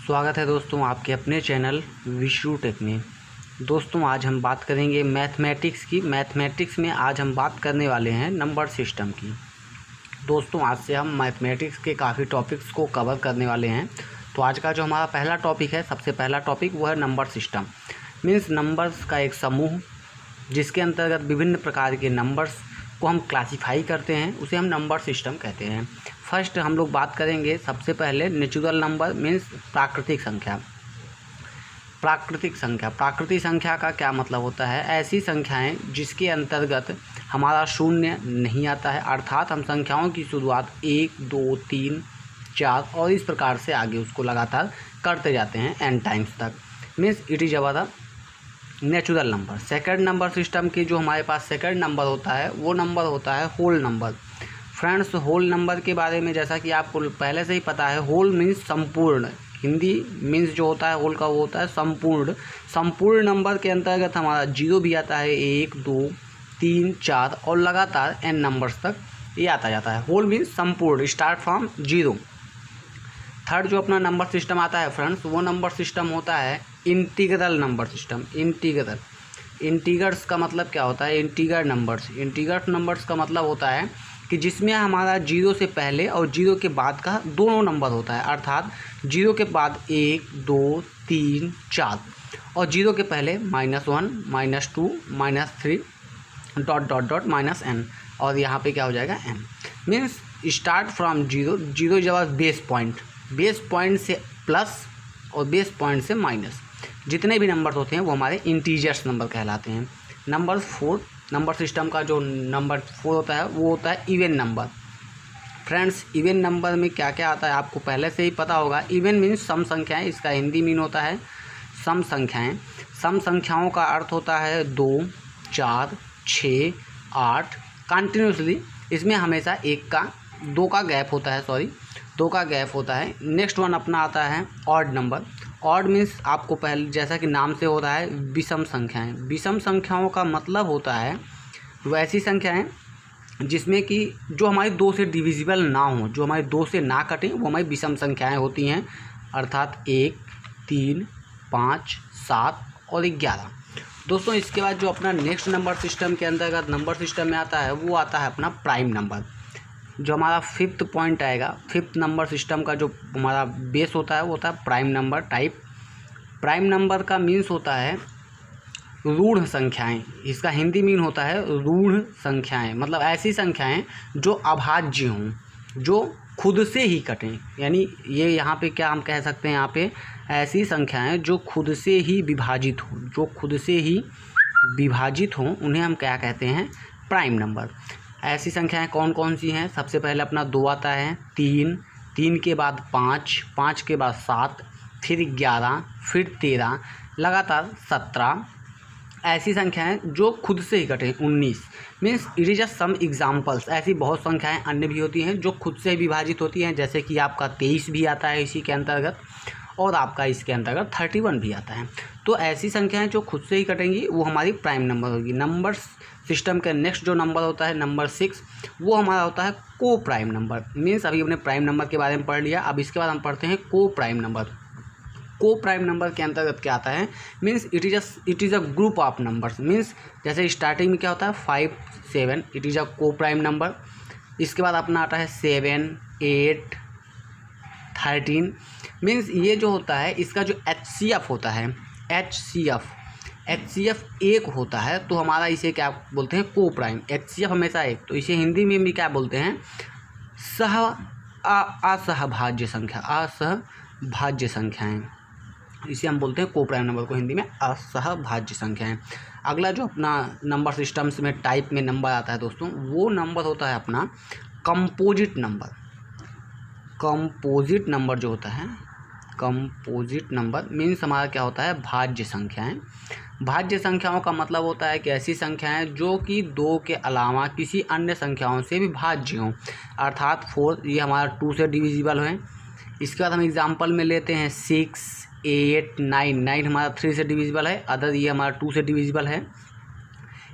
स्वागत है दोस्तों आपके अपने चैनल विशु टेक में। दोस्तों आज हम बात करेंगे मैथमेटिक्स की। मैथमेटिक्स में आज हम बात करने वाले हैं नंबर सिस्टम की। दोस्तों आज से हम मैथमेटिक्स के काफ़ी टॉपिक्स को कवर करने वाले हैं। तो आज का जो हमारा पहला टॉपिक है, सबसे पहला टॉपिक वो है नंबर सिस्टम। मीन्स नंबर्स का एक समूह जिसके अंतर्गत विभिन्न प्रकार के नंबर्स को हम क्लासीफाई करते हैं, उसे हम नंबर सिस्टम कहते हैं। फर्स्ट हम लोग बात करेंगे सबसे पहले नेचुरल नंबर मीन्स प्राकृतिक संख्या। प्राकृतिक संख्या का क्या मतलब होता है? ऐसी संख्याएं जिसके अंतर्गत हमारा शून्य नहीं आता है, अर्थात हम संख्याओं की शुरुआत 1, 2, 3, 4 और इस प्रकार से आगे उसको लगातार करते जाते हैं n टाइम्स तक। Means it is our natural number. Second number system की जो हमारे पास सेकंड नंबर होता है वो नंबर होता है whole number. Friends whole number के बारे में जैसा कि आपको पहले से ही पता है, होल मीन्स संपूर्ण। हिंदी मीन्स जो होता है होल का वो होता है संपूर्ण। संपूर्ण नंबर के अंतर्गत हमारा 0 भी आता है, 1, 2, 3, 4 और लगातार n नंबर्स तक ये आता जाता है। होल मीन्स संपूर्ण, स्टार्ट फ्रॉम 0। थर्ड जो अपना नंबर सिस्टम आता है फ्रेंड्स, वो नंबर सिस्टम होता है इंटीग्रल नंबर सिस्टम। इंटीगर्स का मतलब क्या होता है? इंटीगर नंबर्स का मतलब होता है कि जिसमें हमारा 0 से पहले और 0 के बाद का दोनों नंबर होता है, अर्थात 0 के बाद 1, 2, 3, 4 और 0 के पहले -1, -2, -3 डॉट -n और यहाँ पे क्या हो जाएगा n। मीन्स स्टार्ट फ्रॉम 0 जब बेस पॉइंट से प्लस और बेस पॉइंट से माइनस, जितने भी नंबर होते हैं वो हमारे इंटीजर्स नंबर कहलाते हैं। नंबर सिस्टम का जो नंबर 4 होता है वो होता है even number. Friends even number में क्या क्या आता है आपको पहले से ही पता होगा। इवन मीन्स सम संख्याएं, इसका हिंदी मीन होता है सम संख्याएं। सम संख्याओं का अर्थ होता है 2, 4, 6, 8 कंटिन्यूसली। इसमें हमेशा 2 का गैप होता है। नेक्स्ट वन अपना आता है ऑड नंबर। ऑड मीन्स आपको पहले जैसा कि नाम से हो रहा है विषम संख्याएं। विषम संख्याओं का मतलब होता है वो ऐसी संख्याएं जिसमें कि जो हमारी 2 से डिविजिबल ना हो, जो हमारी 2 से ना कटें, वो हमारी विषम संख्याएं होती हैं, अर्थात 1, 3, 5, 7 और 11। दोस्तों इसके बाद जो अपना नेक्स्ट नंबर सिस्टम के अंतर्गत नंबर सिस्टम में आता है वो आता है अपना प्राइम नंबर। जो हमारा 5th पॉइंट आएगा, 5th नंबर सिस्टम का जो हमारा बेस होता है वो होता है prime number type. Prime number का मीन्स होता है रूढ़ संख्याएं। इसका हिंदी मीन होता है रूढ़ संख्याएं, मतलब ऐसी संख्याएं जो अभाज्य हों, जो खुद से ही कटें। यानी ये यहाँ पे क्या हम कह सकते हैं, यहाँ पे ऐसी संख्याएं जो खुद से ही विभाजित हों, उन्हें हम क्या कहते हैं? Prime number. ऐसी संख्याएं कौन कौन सी हैं? सबसे पहले अपना 2 आता है, 3 के बाद 5 के बाद 7, फिर 11, फिर 13, लगातार 17। ऐसी संख्याएं जो खुद से ही कटें 19। Means it is just some examples. ऐसी बहुत संख्याएं अन्य भी होती हैं जो खुद से विभाजित होती हैं, जैसे कि आपका 23 भी आता है इसी के अंतर्गत और आपका इसके अंतर्गत 31 भी आता है। तो ऐसी संख्याएं जो खुद से ही कटेंगी वो हमारी प्राइम नंबर होगी। नंबर सिस्टम का नेक्स्ट जो नंबर होता है नंबर 6, वो हमारा होता है को प्राइम नंबर। मीन्स अभी हमने प्राइम नंबर के बारे में पढ़ लिया, अब इसके बाद हम पढ़ते हैं को प्राइम नंबर। को प्राइम नंबर के अंतर्गत क्या आता है? Means it is a group of numbers. Means जैसे स्टार्टिंग में क्या होता है 5, 7, इट इज़ अ को प्राइम नंबर। इसके बाद अपना आता है 7, 8, 13। मीन्स ये जो होता है इसका जो HCF होता है, HCF 1 होता है, तो हमारा इसे क्या बोलते हैं? को प्राइम। HCF हमेशा 1, तो इसे हिंदी में भी क्या बोलते हैं? असहभाज्य संख्याएं। इसे हम बोलते हैं को प्राइम नंबर को हिंदी में असहभाज्य संख्याएं। अगला जो अपना नंबर सिस्टम्स में टाइप में नंबर आता है दोस्तों, वो नंबर होता है अपना कंपोजिट नंबर। कंपोजिट नंबर जो होता है, कंपोजिट नंबर मीन्स हमारा क्या होता है? भाज्य संख्याएं। भाज्य संख्याओं का मतलब होता है कि ऐसी संख्याएं जो कि 2 के अलावा किसी अन्य संख्याओं से भी भाज्य हों, अर्थात 4 ये हमारा 2 से डिविजिबल है। इसके बाद हम एग्जांपल में लेते हैं 6, 8, 9 हमारा 3 से डिविजिबल है, अदर ये हमारा 2 से डिविजिबल है।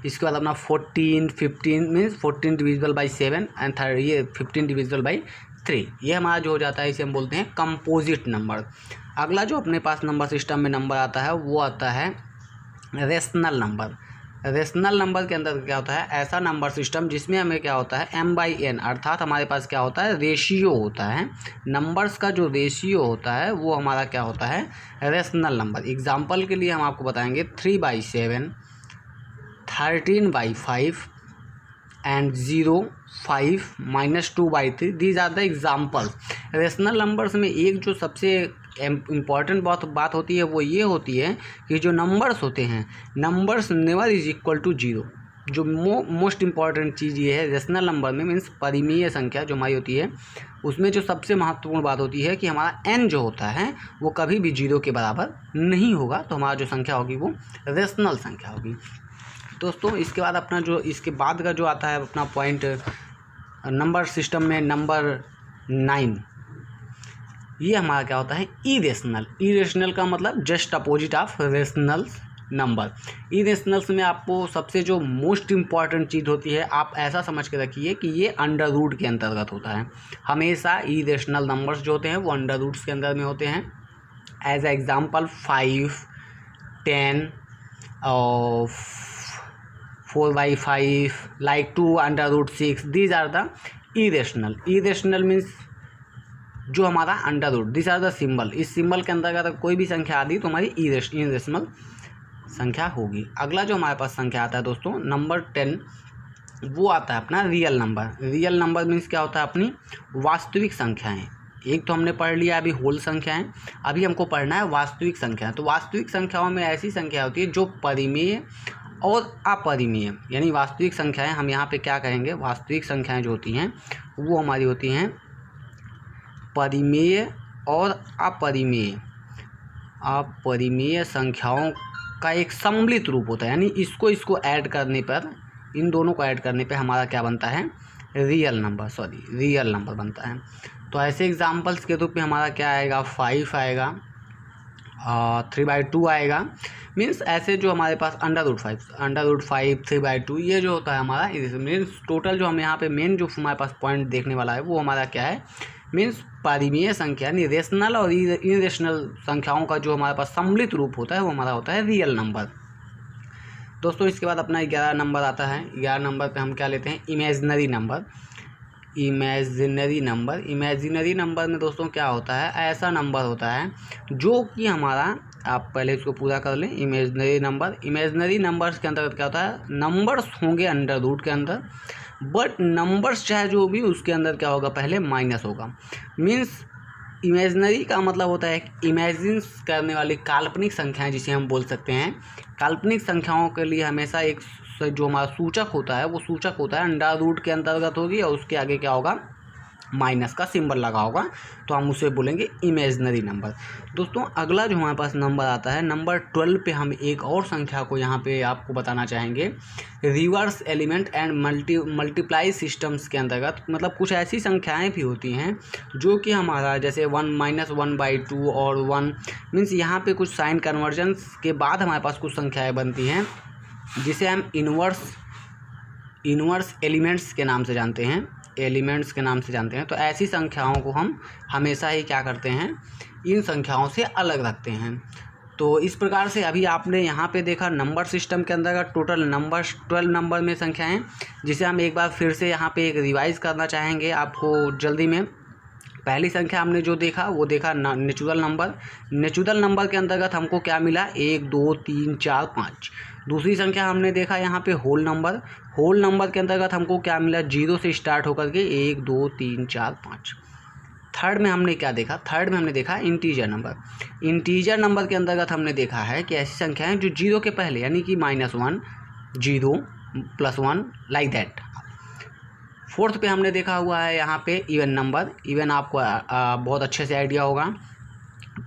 इसके बाद अपना 14, 15 मीन्स 14 डिविजिबल बाई 7 एंड ये 15 डिविजिबल बाई 3, ये हमारा जो हो जाता है इसे हम बोलते हैं कंपोजिट नंबर। अगला जो अपने पास नंबर सिस्टम में नंबर आता है वो आता है रेशनल नंबर। रेशनल नंबर के अंदर क्या होता है, ऐसा नंबर सिस्टम जिसमें हमें क्या होता है m/n, अर्थात हमारे पास क्या होता है रेशियो होता है, नंबर्स का जो रेशियो होता है वो हमारा क्या होता है रेशनल नंबर। एग्जाम्पल के लिए हम आपको बताएंगे 3/7, 13/5 and 0, 5, -2/3, these are the examples. Rational numbers में एक जो सबसे इम्पॉर्टेंट बात होती है वो ये होती है कि जो नंबर्स होते हैं, numbers never is equal to 0। जो मोस्ट इम्पॉर्टेंट चीज़ ये है रेशनल नंबर में, मीन्स परिमेय संख्या जो हमारी होती है उसमें जो सबसे महत्वपूर्ण बात होती है कि हमारा n जो होता है वो कभी भी 0 के बराबर नहीं होगा। तो हमारा जो संख्या होगी वो रेशनल संख्या होगी। दोस्तों इसके बाद अपना जो इसके बाद का जो आता है अपना पॉइंट नंबर सिस्टम में नंबर 9, ये हमारा क्या होता है इरेशनल। इरेशनल का मतलब just opposite of rational number. Irrationals में आपको सबसे जो मोस्ट इम्पॉर्टेंट चीज़ होती है, आप ऐसा समझ के रखिए कि ये अंडर रूट के अंतर्गत होता है। हमेशा इरेशनल नंबर्स जो होते हैं वो अंडर रूट्स के अंदर में होते हैं। एज एग्जाम्पल 5, 10 और 4/5, like 2√6, these are the irrational. Irrational means जो हमारा under root, this are the symbol. इस सिंबल के अंदर अगर कोई भी संख्या आती तो हमारी इरेशनल संख्या होगी। अगला जो हमारे पास संख्या आता है दोस्तों नंबर 10, वो आता है अपना real number. Real number means क्या होता है अपनी वास्तविक संख्याएं। एक तो हमने पढ़ लिया अभी होल संख्याएं, अभी हमको पढ़ना है वास्तविक संख्याएं। तो वास्तविक संख्याओं में ऐसी संख्या होती है जो परिमेय और अपरिमेय, यानी वास्तविक संख्याएं हम यहाँ पे क्या कहेंगे, वास्तविक संख्याएं जो होती हैं वो हमारी होती हैं परिमेय और अपरिमेय। अपरिमेय संख्याओं का एक सम्मिलित रूप होता है, यानी इसको ऐड करने पर, इन दोनों को ऐड करने पे हमारा क्या बनता है रियल नंबर बनता है। तो ऐसे एग्जांपल्स के रूप में हमारा क्या आएगा 5 आएगा, 3/2 आएगा। मीन्स ऐसे जो हमारे पास √5, 3/2 ये जो होता है हमारा मीन्स टोटल जो हम यहाँ पे मेन जो हमारे पास पॉइंट देखने वाला है वो हमारा क्या है मीन्स परिमेय संख्या, यानी रेशनल और इरेशनल संख्याओं का जो हमारे पास सम्मिलित रूप होता है वो हमारा होता है रियल नंबर। दोस्तों इसके बाद अपना 11 नंबर आता है। 11 नंबर पे हम क्या लेते हैं इमेजिनरी नंबर। इमेजिनरी नंबर में दोस्तों क्या होता है, ऐसा नंबर होता है जो कि हमारा, आप पहले इसको पूरा कर लें। इमेजिनरी नंबर्स के अंदर क्या होता है, नंबर्स होंगे अंडर रूट के अंदर, बट नंबर्स चाहे जो भी उसके अंदर क्या होगा पहले माइनस होगा। मीन्स इमेजिनरी का मतलब होता है इमेजिन करने वाली काल्पनिक संख्याएं जिसे हम बोल सकते हैं। काल्पनिक संख्याओं के लिए हमेशा एक जो हमारा सूचक होता है वो सूचक होता है अंडर रूट के अंतर्गत होगी और उसके आगे क्या होगा माइनस का सिंबल लगा होगा, तो हम उसे बोलेंगे इमेजिनरी नंबर। दोस्तों अगला जो हमारे पास नंबर आता है नंबर 12 पे हम एक और संख्या को यहाँ पे आपको बताना चाहेंगे। Reverse element and multiply systems के अंतर्गत, मतलब कुछ ऐसी संख्याएं भी होती हैं जो कि हमारा जैसे 1 -1/2 और 1 मीन्स यहाँ पे कुछ साइन कन्वर्जन्स के बाद हमारे पास कुछ संख्याएँ बनती हैं जिसे हम इनवर्स एलिमेंट्स के नाम से जानते हैं। तो ऐसी संख्याओं को हम हमेशा ही क्या करते हैं, इन संख्याओं से अलग रखते हैं। तो इस प्रकार से अभी आपने यहाँ पे देखा नंबर सिस्टम के अंदर का टोटल नंबर 12 नंबर में संख्याएं, जिसे हम एक बार फिर से यहाँ पे एक रिवाइज़ करना चाहेंगे आपको जल्दी में। पहली संख्या हमने जो देखा वो देखा नेचुरल नंबर के अंतर्गत हमको क्या मिला 1 2 3 4 5। दूसरी संख्या हमने देखा यहाँ पे होल नंबर के अंतर्गत हमको क्या मिला 0 से स्टार्ट होकर के 1 2 3 4 5। थर्ड में हमने क्या देखा, हमने देखा इंटीजर नंबर के अंतर्गत हमने देखा है कि ऐसी संख्याएं जो 0 के पहले, यानी कि -1 0 +1 लाइक दैट। फोर्थ पे हमने देखा हुआ है यहाँ पे इवन आपको बहुत अच्छे से आइडिया होगा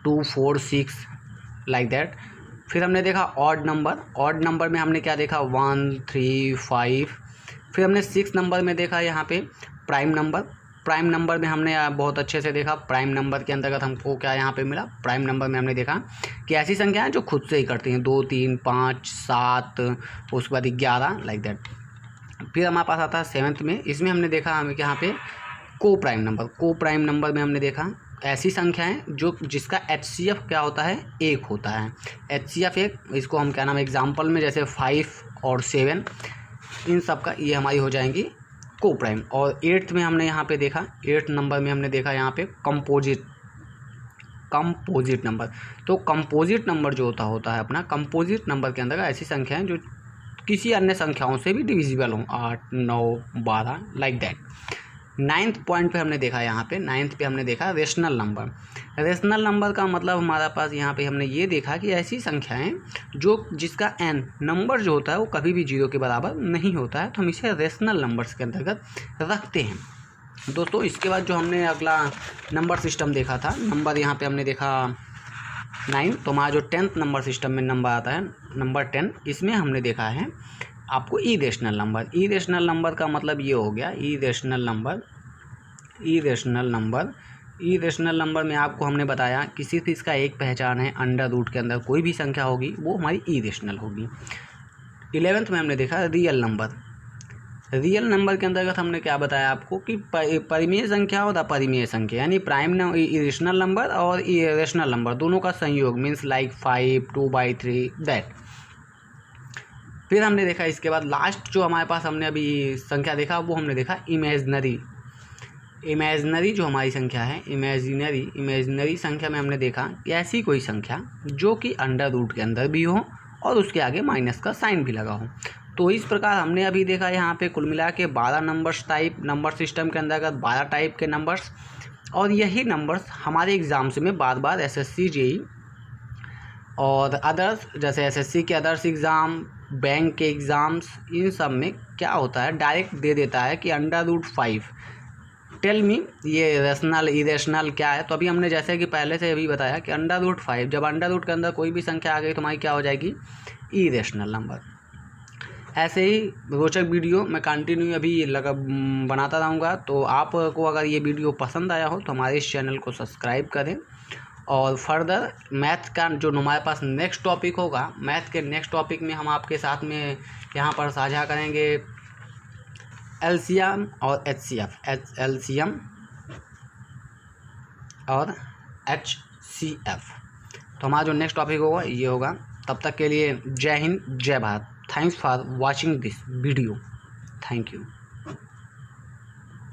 2 4 6 लाइक दैट। फिर हमने देखा ऑड नंबर में हमने क्या देखा 1 3 5। फिर हमने 6 नंबर में देखा यहाँ पे प्राइम नंबर में हमने बहुत अच्छे से देखा। प्राइम नंबर के अंतर्गत हमको क्या यहाँ पे मिला, प्राइम नंबर में हमने देखा कि ऐसी संख्याएं जो खुद से ही करती हैं 2 3 5 7 उसके बाद 11 लाइक दैट। फिर हमारे पास आता है 7th में, इसमें हमने देखा हमें यहाँ पे को प्राइम नंबर में हमने देखा ऐसी संख्या है जो जिसका HCF क्या होता है, 1 होता है। HCF 1, इसको हम क्या नाम एग्जाम्पल में जैसे 5 और 7 इन सब का ये हमारी हो जाएंगी को प्राइम। और 8th में हमने यहाँ पे देखा, 8 नंबर में हमने देखा यहाँ पे कंपोजिट नंबर। तो कंपोजिट नंबर जो होता है अपना, कंपोजिट नंबर के अंदर ऐसी संख्याएं जो किसी अन्य संख्याओं से भी डिविजिबल हों, 8, 9, 12 लाइक दैट। 9th पॉइंट पे हमने देखा, यहाँ पे 9th पे हमने देखा रेशनल नंबर। रेशनल नंबर का मतलब हमारा पास यहाँ पे हमने ये देखा कि ऐसी संख्याएं जो जिसका n नंबर जो होता है वो कभी भी 0 के बराबर नहीं होता है, तो हम इसे रेशनल नंबर्स के अंतर्गत रखते हैं। दोस्तों इसके बाद जो हमने अगला नंबर सिस्टम देखा था, नंबर यहाँ पे हमने देखा 9, तो हमारा जो 10th नंबर सिस्टम में नंबर आता है नंबर 10, इसमें हमने देखा है आपको इरेशनल नंबर। इरेशनल नंबर का मतलब ये हो गया, इरेशनल नंबर में आपको हमने बताया कि सिर्फ इसका एक पहचान है, अंडर रूट के अंदर कोई भी संख्या होगी वो हमारी इरेशनल होगी। 11th में हमने देखा रियल नंबर। रियल नंबर के अंतर्गत हमने क्या बताया आपको कि परिमेय संख्या और अपरिमेय संख्या, यानी प्राइम इरेशनल नंबर और इरेशनल नंबर दोनों का संयोग, मीन्स लाइक 5, 2/3 दैट। फिर हमने देखा इसके बाद लास्ट जो हमारे पास हमने अभी संख्या देखा वो हमने देखा इमेजनरी जो हमारी संख्या है, इमेजनरी संख्या में हमने देखा कि ऐसी कोई संख्या जो कि अंडर रूट के अंदर भी हो और उसके आगे माइनस का साइन भी लगा हो। तो इस प्रकार हमने अभी देखा यहाँ पे कुल मिला के 12 नंबर्स टाइप, नंबर सिस्टम के अंतर्गत 12 टाइप के नंबर्स, और यही नंबर्स हमारे एग्ज़ाम्स में बार बार SSC JEE और अदर्स जैसे SSC के अदर्स एग्ज़ाम, बैंक के एग्ज़ाम्स, इन सब में क्या होता है डायरेक्ट दे देता है कि अंडर रूट 5 टेल मी ये रेशनल इरेशनल क्या है। तो अभी हमने जैसे कि पहले से अभी बताया कि अंडर रूट 5, जब अंडर रूट के अंदर कोई भी संख्या आ गई तो हमारी क्या हो जाएगी, इरेशनल नंबर। ऐसे ही रोचक वीडियो मैं कंटिन्यू अभी बनाता रहूँगा। तो आपको अगर ये वीडियो पसंद आया हो तो हमारे इस चैनल को सब्सक्राइब करें, और फर्दर मैथ का जो हमारे पास नेक्स्ट टॉपिक होगा, मैथ के नेक्स्ट टॉपिक में हम आपके साथ में यहाँ पर साझा करेंगे LCM और HCF, LCM और HCF। तो हमारा जो नेक्स्ट टॉपिक होगा ये होगा। तब तक के लिए जय हिंद, जय Bharat. Thanks for watching this video. Thank you.